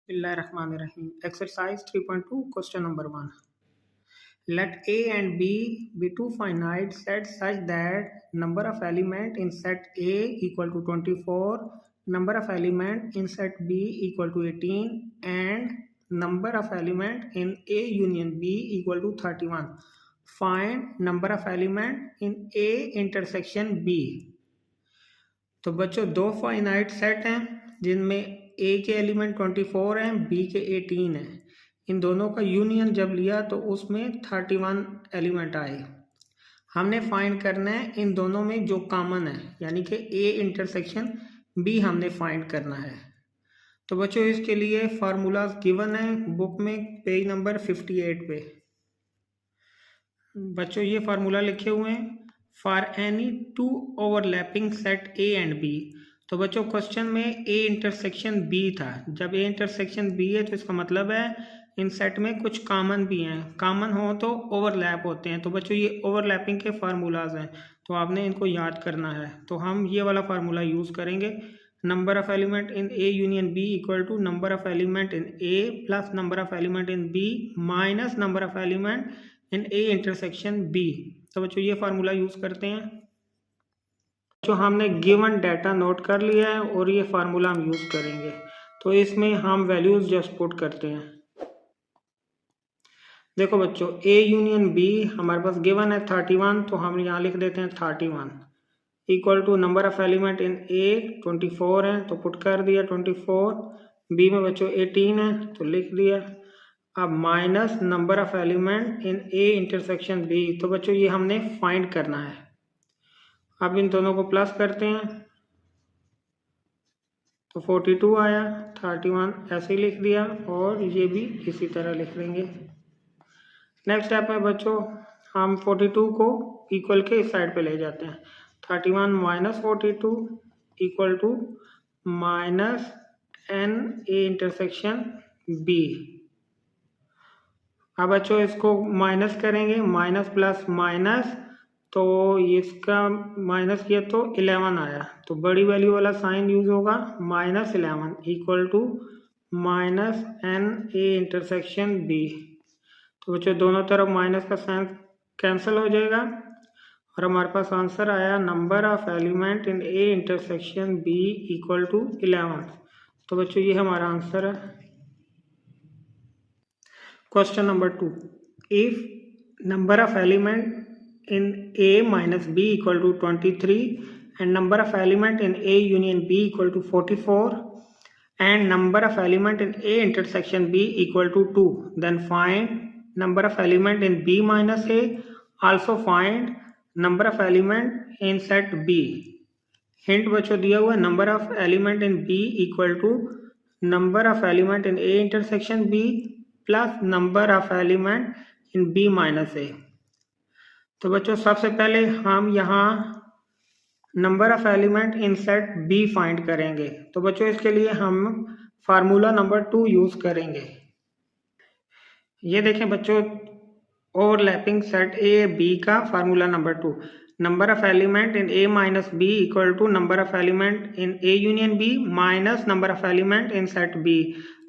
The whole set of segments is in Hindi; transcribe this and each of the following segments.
Bismillahirrahmanirrahim. Exercise 3.2, question number 1. Let A and B be two finite sets such that number of element in set A equal to 24, number of element in set B equal to 18, and number of element in A union B equal to 31. Find number of element in A intersection B. तो बच्चों दो फाइनाइट सेट हैं जिनमें ए के एलिमेंट 24 हैं, बी के 18 हैं। इन दोनों का यूनियन जब लिया तो उसमें 31 एलिमेंट आए। हमने फाइंड करना है इन दोनों में जो कॉमन है, यानी कि ए इंटरसेक्शन बी हमने फाइंड करना है। तो बच्चों इसके लिए फार्मूलाज गिवन है बुक में पेज नंबर 58 पे। बच्चों ये फार्मूला लिखे हुए हैं for any two overlapping set A and B. तो बच्चों क्वेश्चन में ए इंटरसेक्शन बी था। जब ए इंटरसेक्शन बी है तो इसका मतलब है इन सेट में कुछ कॉमन भी हैं। कॉमन हो तो ओवरलैप होते हैं। तो बच्चों ये ओवरलैपिंग के फार्मूलाज हैं, तो आपने इनको याद करना है। तो हम ये वाला फार्मूला यूज़ करेंगे, number of element in A union B equal to number of element in A plus number of element in B minus number of element in A intersection B. तो बच्चों ये फार्मूला यूज़ करते हैं। जो हमने गिवन डाटा नोट कर लिया है और ये फार्मूला हम यूज़ करेंगे। तो इसमें हम वैल्यूज़ जस्ट पुट करते हैं। देखो बच्चों ए यूनियन बी हमारे पास गिवन है 31, तो हम यहाँ लिख देते हैं 31 equal to number of element in A 24 है, तो पुट कर दिया 24। बी में बच्चों 18 है, तो लिख दिया। अब minus number of element in A intersection B. तो बच्चों ये हमने फाइंड करना है। अब इन दोनों को प्लस करते हैं तो 42 आया, 31 ऐसे ही लिख दिया और ये भी इसी तरह लिख देंगे। नेक्स्ट स्टेप में बच्चों हम 42 को इक्वल के इस साइड पे ले जाते हैं। 31 minus 42 equal to minus N A intersection B. अब बच्चों इसको माइनस करेंगे, माइनस प्लस माइनस, तो इसका माइनस किया तो 11 आया, तो बड़ी वैल्यू वाला साइन यूज होगा -11 equal to minus N A intersection B. तो बच्चों दोनों तरफ माइनस का साइन कैंसिल हो जाएगा और हमारे पास आंसर आया number of element in A intersection B equal to 11। तो बच्चों ये हमारा आंसर है। Question number 2, if number of element in A minus B equal to 23 and number of element in A union B equal to 44 and number of element in A intersection B equal to 2, then find number of element in B minus A. Also find number of element in set B. Hint बच्चों दिया हुआ है number of element in B equal to number of element in A intersection B plus number of element in B minus A. तो बच्चों सबसे पहले हम यहाँ number of element in set B find करेंगे। तो बच्चों इसके लिए हम फार्मूला नंबर 2 यूज़ करेंगे। ये देखें बच्चों ओवरलैपिंग सेट ए बी का formula number 2, number of element in A minus B equal to number of element in A union B minus number of element in set B.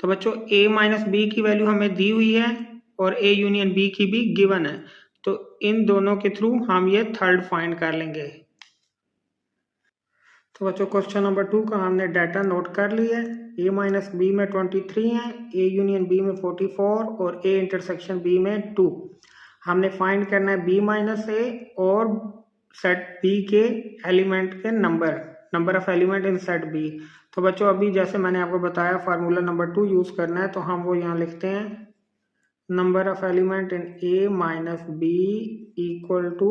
तो बच्चों ए माइनस बी की वैल्यू हमें दी हुई है और ए यूनियन बी की भी गिवन है, तो इन दोनों के थ्रू हम ये थर्ड फाइंड कर लेंगे। तो बच्चों क्वेश्चन नंबर 2 का हमने डाटा नोट कर लिया है। ए माइनस बी में 23 है, ए यूनियन बी में 44 और ए इंटरसेक्शन बी में 2। हमने फाइंड करना है बी माइनस ए और सेट बी के एलिमेंट के number of element in set B. तो बच्चों अभी जैसे मैंने आपको बताया फार्मूला नंबर 2 यूज़ करना है, तो हम वो यहाँ लिखते हैं number of element in A minus B equal to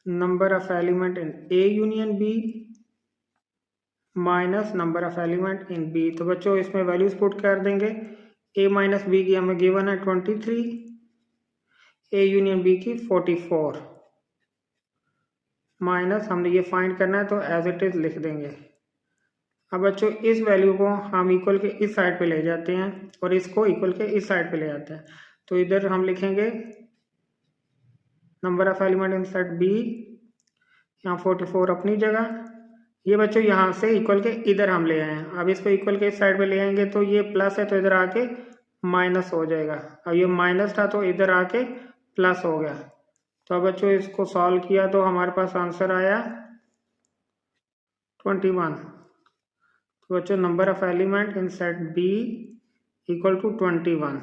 number of element in A union B minus number of element in B। तो बच्चों इसमें वैल्यूज पुट कर देंगे। A माइनस बी की हमें गिवन है 23, A यूनियन B की 44 माइनस हमने ये फाइंड करना है, तो एज इट इज लिख देंगे। अब बच्चों इस वैल्यू को हम इक्वल के इस साइड पे ले जाते हैं और इसको इक्वल के इस साइड पे ले जाते हैं। तो इधर हम लिखेंगे number of element in set B, यहाँ 44 अपनी जगह, ये बच्चों यहाँ से इक्वल के इधर हम ले आए हैं। अब इसको इक्वल के इस साइड पे ले आएंगे तो ये प्लस है तो इधर आके माइनस हो जाएगा। अब ये माइनस था तो इधर आके प्लस हो गया। तो अब बच्चों इसको सॉल्व किया तो हमारे पास आंसर आया 21। तो बच्चों number of element in set B equal to 21।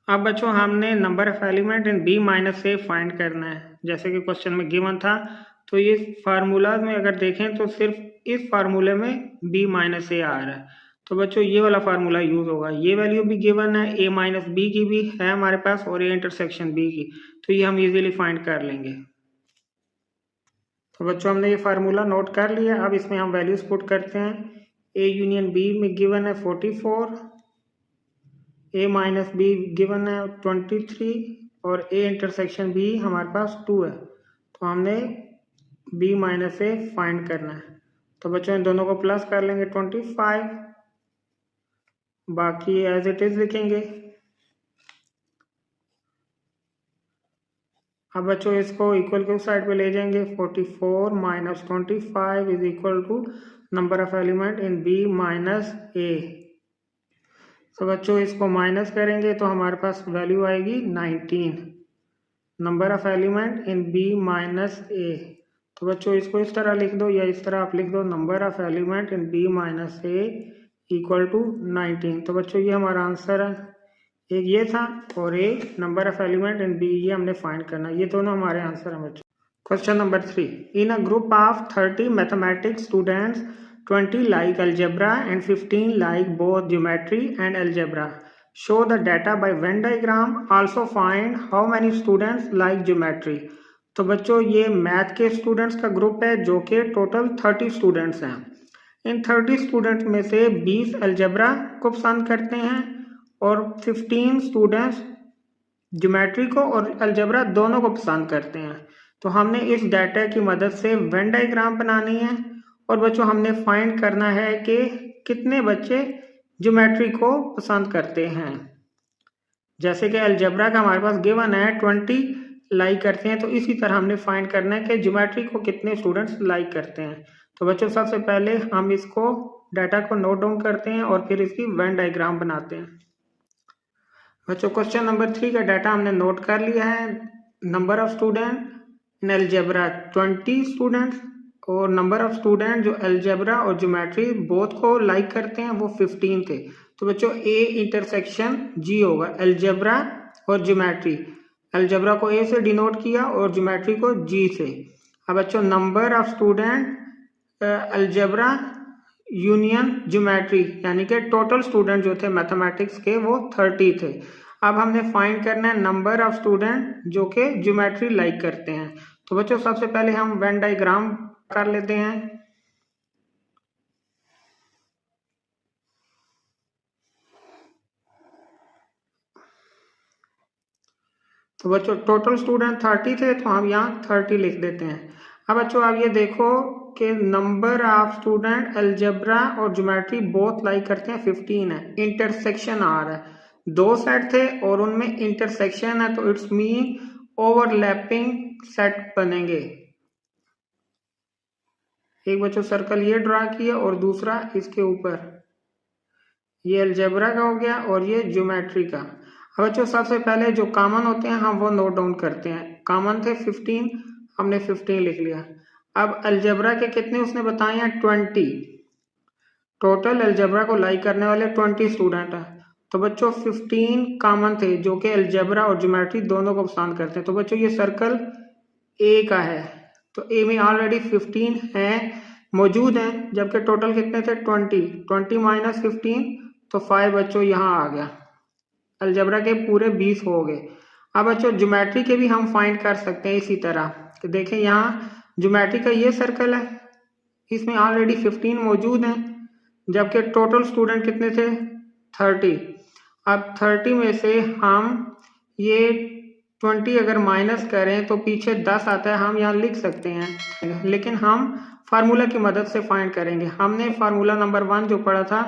अब बच्चों हमने number of element in B minus A find करना है, जैसे कि क्वेश्चन में गिवन था। तो ये फार्मूलाज में अगर देखें तो सिर्फ इस फार्मूले में बी माइनस ए आ रहा है। तो बच्चों ये वाला फार्मूला यूज होगा। ये वैल्यू भी गिवन है, ए माइनस बी की भी है हमारे पास और ए इंटरसेक्शन बी की, तो ये हम इजीली फाइंड कर लेंगे। तो बच्चों हमने ये फार्मूला नोट कर लिया। अब इसमें हम वैल्यूज पुट करते हैं। ए यूनियन बी में गिवन है 44, ए माइनस बी गिवन है 23 और ए इंटरसेक्शन बी हमारे पास 2 है। तो हमने बी माइनस ए फाइंड करना है। तो बच्चों इन दोनों को प्लस कर लेंगे 25, बाकी एज इट इज लिखेंगे। अब बच्चों इसको इक्वल के उस साइड पे ले जाएंगे। 44 minus 25 is equal to number of element in B minus A. तो बच्चों इसको माइनस करेंगे तो हमारे पास वैल्यू आएगी 19, number of element in B minus A. तो बच्चों इसको इस तरह लिख दो या इस तरह आप लिख दो, number of element in B minus A equal to 19। तो बच्चों ये हमारा आंसर है। एक ये था और एक number of element in B, ये हमने फाइंड करना। ये दोनों हमारे आंसर हैं बच्चों। Question number 3, in a group of 30 mathematics students 20 like algebra and 15 like both geometry and algebra. Show the data by Venn diagram. Also find how many students like geometry. तो बच्चों ये मैथ के स्टूडेंट्स का ग्रुप है जो कि टोटल 30 स्टूडेंट्स हैं। इन 30 स्टूडेंट्स में से 20 अलजेब्रा को पसंद करते हैं और 15 स्टूडेंट्स ज्योमेट्री को और अलजेब्रा दोनों को पसंद करते हैं। तो हमने इस डाटा की मदद से वेन डायग्राम बनानी है और बच्चों हमने फाइंड करना है कि कितने बच्चे ज्योमेट्री को पसंद करते हैं। जैसे कि अलजेब्रा का हमारे पास गिवन है 20 लाइक करते हैं, तो इसी तरह हमने फाइंड करना है कि ज्योमेट्री को कितने स्टूडेंट्स लाइक करते हैं। तो बच्चों सबसे पहले हम इसको डाटा को नोट डाउन करते हैं और फिर इसकी वेन डायग्राम बनाते हैं। बच्चों क्वेश्चन नंबर 3 का डाटा हमने नोट कर लिया है। Number of student in algebra 20 students और नंबर ऑफ स्टूडेंट जो अलजेब्रा और ज्योमेट्री बोथ को लाइक करते हैं वो 15 थे। तो बच्चों ए इंटरसेक्शन जी होगा, अलजेब्रा और ज्योमेट्री। अलजेब्रा को ए से डिनोट किया और ज्योमेट्री को जी से। अब बच्चों number of student algebra union geometry यानी कि टोटल स्टूडेंट जो थे मैथमेटिक्स के वो 30 थे। अब हमने फाइंड करना है नंबर ऑफ स्टूडेंट जो कि ज्योमेट्री लाइक करते हैं। तो बच्चों सबसे पहले हम वेन डायग्राम कर लेते हैं। तो बच्चों टोटल स्टूडेंट 30 थे तो हम यहाँ 30 लिख देते हैं। अब बच्चों आप ये देखो कि नंबर ऑफ स्टूडेंट अलजेब्रा और ज्योमेट्री बोथ लाइक करते हैं 15 है। इंटरसेक्शन आ रहा है, दो सेट थे और उनमें इंटरसेक्शन है तो इट्स मीन ओवरलैपिंग सेट बनेंगे। एक बच्चों सर्कल ये ड्रा किया और दूसरा इसके ऊपर, ये अलजेब्रा का हो गया और ये ज्योमेट्री का। अब बच्चों सबसे पहले जो कॉमन होते हैं हम वो नोट डाउन करते हैं। कॉमन थे 15, हमने 15 लिख लिया। अब अलजेब्रा के कितने उसने बताए हैं 20। टोटल अलजेब्रा को लाइक करने वाले 20 स्टूडेंट हैं। तो बच्चों 15 कॉमन थे जो कि अलजेब्रा और ज्योमेट्री दोनों को पसंद करते हैं। तो बच्चों ये सर्कल ए का है तो ए में ऑलरेडी 15 हैं मौजूद हैं, जबकि टोटल कितने थे 20 माइनस 15 तो 5 बच्चों यहाँ आ गया। अलजेब्रा के पूरे 20 हो गए। अब बच्चों ज्योमेट्री के भी हम फाइंड कर सकते हैं इसी तरह कि देखें यहाँ ज्योमेट्री का ये सर्कल है, इसमें ऑलरेडी 15 मौजूद हैं जबकि टोटल स्टूडेंट कितने थे 30। अब 30 में से हम ये 20 अगर माइनस करें तो पीछे 10 आता है, हम यहाँ लिख सकते हैं लेकिन हम फार्मूला की मदद से फाइंड करेंगे। हमने फार्मूला नंबर 1 जो पढ़ा था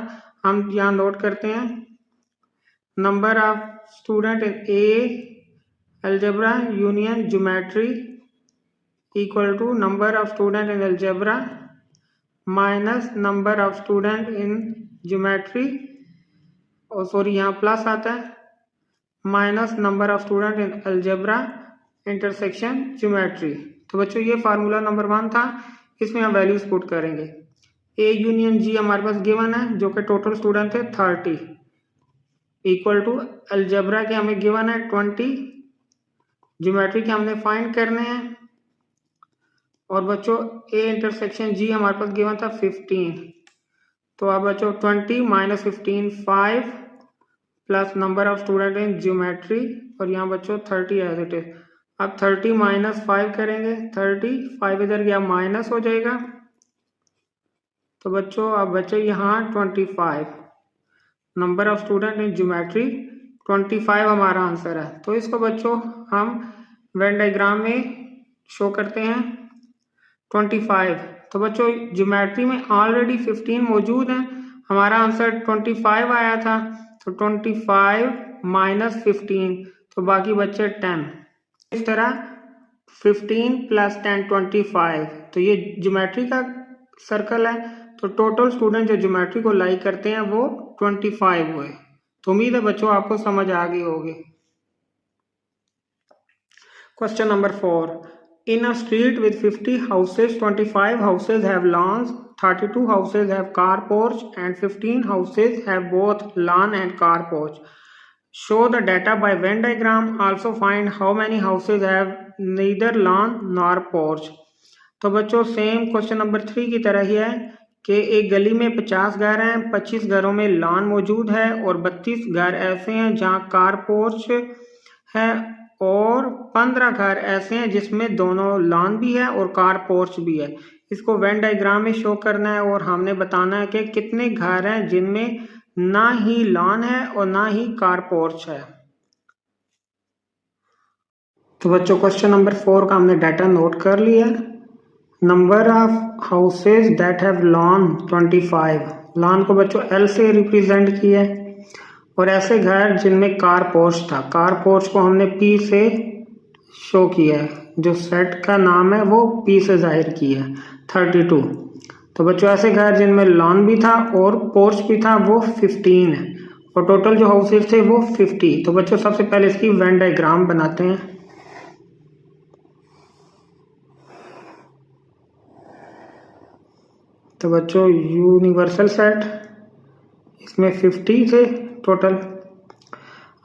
हम यहाँ नोट करते हैं। Number of student in A algebra union geometry equal to number of student in algebra minus number of student in geometry, और सॉरी यहाँ प्लस आता है, minus number of student in algebra intersection geometry. तो बच्चों ये फार्मूला नंबर 1 था, इसमें हम वैल्यूज पुट करेंगे। ए यूनियन जी हमारे पास गिवन है जो कि टोटल स्टूडेंट थे 30, इक्वल टू अलजेब्रा के हमें गिवन है 20, ज्योमेट्री के हमने फाइंड करने हैं, और बच्चों ए इंटरसेक्शन जी हमारे पास गिवन था 15। तो अब बच्चों 20 minus 15 5 plus number of student in geometry, और यहाँ बच्चों 30 एज इट इज। अब 30 माइनस 5 करेंगे, 35 इधर गया माइनस हो जाएगा, तो बच्चों अब बचे यहाँ 25। Number of student in geometry 25 हमारा आंसर है। तो इसको बच्चों हम वेन डायग्राम में शो करते हैं 25। तो बच्चों ज्योमेट्री में ऑलरेडी 15 मौजूद है, हमारा आंसर 25 आया था, तो 25 माइनस 15, तो बाकी बच्चे 10। इस तरह 15 प्लस 10 25। तो ये ज्योमेट्री का सर्कल है, तो टोटल स्टूडेंट जो ज्योमेट्री को लाइक करते हैं वो 25 हुए। तो उम्मीद है बच्चों आपको समझ आ गई होगी। Question number 4, in a street with 50 houses, 25 houses have lawns, 32 houses have car porch, and 15 houses have both lawn and car porch. Show the data by Venn diagram. Also find how many houses have neither lawn nor porch. तो बच्चों सेम क्वेश्चन नंबर 3 की तरह ही है कि एक गली में 50 घर हैं, 25 घरों में लॉन मौजूद है और 32 घर ऐसे हैं जहां कार पोर्च है, और 15 घर ऐसे हैं जिसमें दोनों लॉन भी है और कार पोर्च भी है। इसको वेन डायग्राम में शो करना है, और हमने बताना है कि कितने घर हैं जिनमें ना ही लॉन है और ना ही कार पोर्च है। तो बच्चों क्वेश्चन नंबर 4 का हमने डाटा नोट कर लिया। Number of houses that have lawn 25, lawn को बच्चों एल से रिप्रेजेंट किया है, और ऐसे घर जिनमें कार पोर्च था, कार पोर्च को हमने पी से शो किया है, जो सेट का नाम है वो पी से जाहिर किया है 32। तो बच्चों ऐसे घर जिनमें लॉन भी था और पोर्च भी था वो 15 है, और टोटल जो हाउसेज थे वो 50। तो बच्चों सबसे पहले इसकी वेन डायग्राम बनाते हैं। तो बच्चों यूनिवर्सल सेट, इसमें 50 थे टोटल।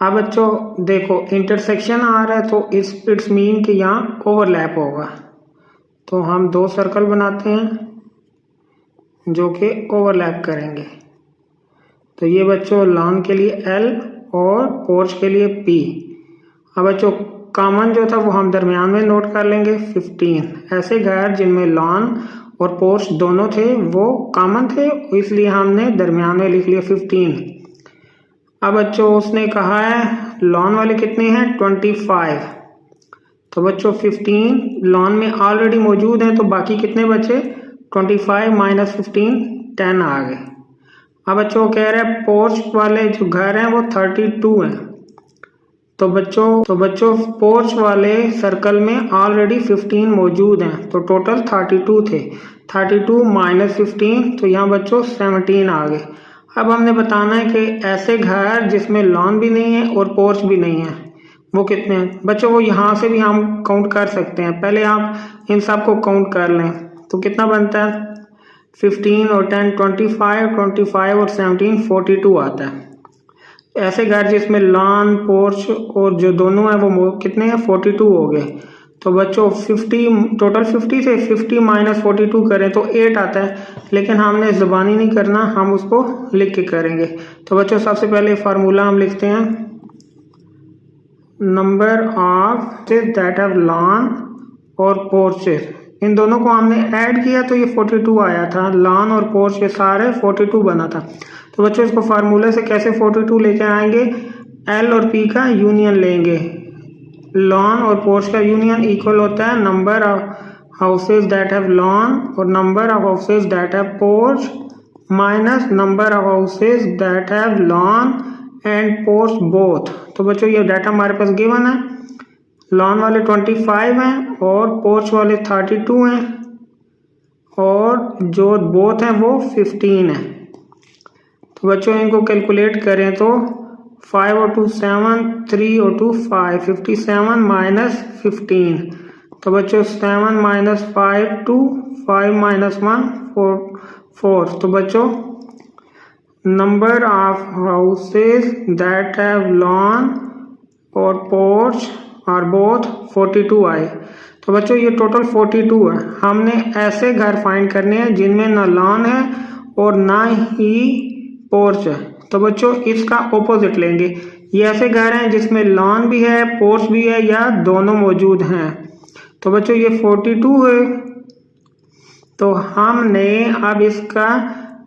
अब बच्चों देखो इंटरसेक्शन आ रहा है, तो इट्स मीन कि यहाँ ओवरलैप होगा, तो हम 2 सर्कल बनाते हैं जो कि ओवरलैप करेंगे। तो ये बच्चों लॉन के लिए L और पोर्च के लिए P। अब बच्चों कॉमन जो था वो हम दरमियान में नोट कर लेंगे 15। ऐसे घर जिनमें लॉन और पोर्च दोनों थे वो कॉमन थे, इसलिए हमने दरमियान में लिख लिया 15। अब बच्चों उसने कहा है लॉन वाले कितने हैं 25। तो बच्चों 15 लॉन में ऑलरेडी मौजूद हैं, तो बाकी कितने बचे 25 माइनस 15 10 आ गए। अब बच्चों कह रहे हैं पोर्च वाले जो घर हैं वो 32 हैं। तो बच्चों पोर्च वाले सर्कल में ऑलरेडी 15 मौजूद हैं, तो टोटल 32 थे। 32 माइनस 15, तो यहाँ बच्चों 17 आ गए। अब हमने बताना है कि ऐसे घर जिसमें लॉन भी नहीं है और पोर्च भी नहीं है वो कितने हैं। बच्चों वो यहाँ से भी हम काउंट कर सकते हैं, पहले आप इन सब को काउंट कर लें। तो कितना बनता है 15 और 10 25 और 17 42 आता है। ऐसे घर जिसमें लॉन पोर्च और जो दोनों है वो कितने हैं 42 हो गए। तो बच्चों 50 टोटल 50 से 50 माइनस 42 करें तो 8 आता है, लेकिन हमने ज़बानी नहीं करना, हम उसको लिख के करेंगे। तो बच्चों सबसे पहले फार्मूला हम लिखते हैं, number of that have lawn और पोर्चेस, इन दोनों को हमने ऐड किया तो ये 42 आया था। लॉन और पोर्च के सारे 42 बना था। तो बच्चों इसको फार्मूले से कैसे 42 लेके आएंगे, एल और पी का यूनियन लेंगे। लॉन और पोर्च का यूनियन इक्वल होता है number of houses that have lawn और number of houses that have porch minus number of houses that have lawn and porch both. तो बच्चों ये डाटा हमारे पास गिवन है, लॉन वाले 25 हैं और पोर्च वाले 32 हैं और जो बोथ हैं वो 15 हैं। तो बच्चों इनको कैलकुलेट करें तो 5 और 2 7, 3 और 2 5, 57 माइनस 15। तो बच्चों 7 माइनस 5 2, 5 माइनस 1 4। तो बच्चों number of houses that have lawn और पोर्च आर बोथ 42 आए। तो बच्चों ये टोटल 42 है। हमने ऐसे घर फाइंड करने हैं जिनमें ना लॉन है और ना ही पोर्च है। तो बच्चों इसका ऑपोजिट लेंगे। ये ऐसे घर हैं जिसमें लॉन भी है, पोर्च भी है या दोनों मौजूद हैं। तो बच्चों ये 42 है। तो हमने अब इसका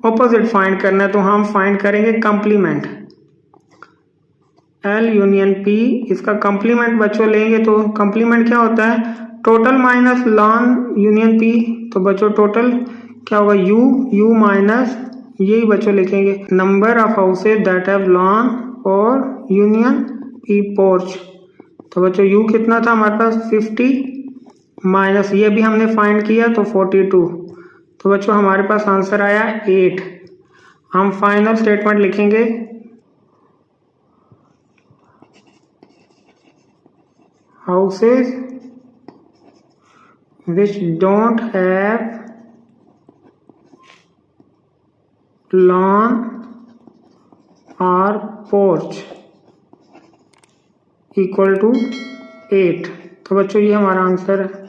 ऑपोजिट फाइंड करना है, तो हम फाइंड करेंगे कंप्लीमेंट। L यूनियन P इसका कंप्लीमेंट बच्चों लेंगे तो कंप्लीमेंट क्या होता है? Total minus lawn union P। तो बच्चों टोटल क्या होगा? U माइनस यही बच्चों लिखेंगे number of houses that have lawn और यूनियन P पोर्च। तो बच्चों U कितना था हमारे पास? 50 माइनस ये भी हमने फाइंड किया तो 42। तो बच्चों हमारे पास आंसर आया 8। हम फाइनल स्टेटमेंट लिखेंगे houses which don't have lawn or porch equal to 8। तो बच्चों ये हमारा आंसर है।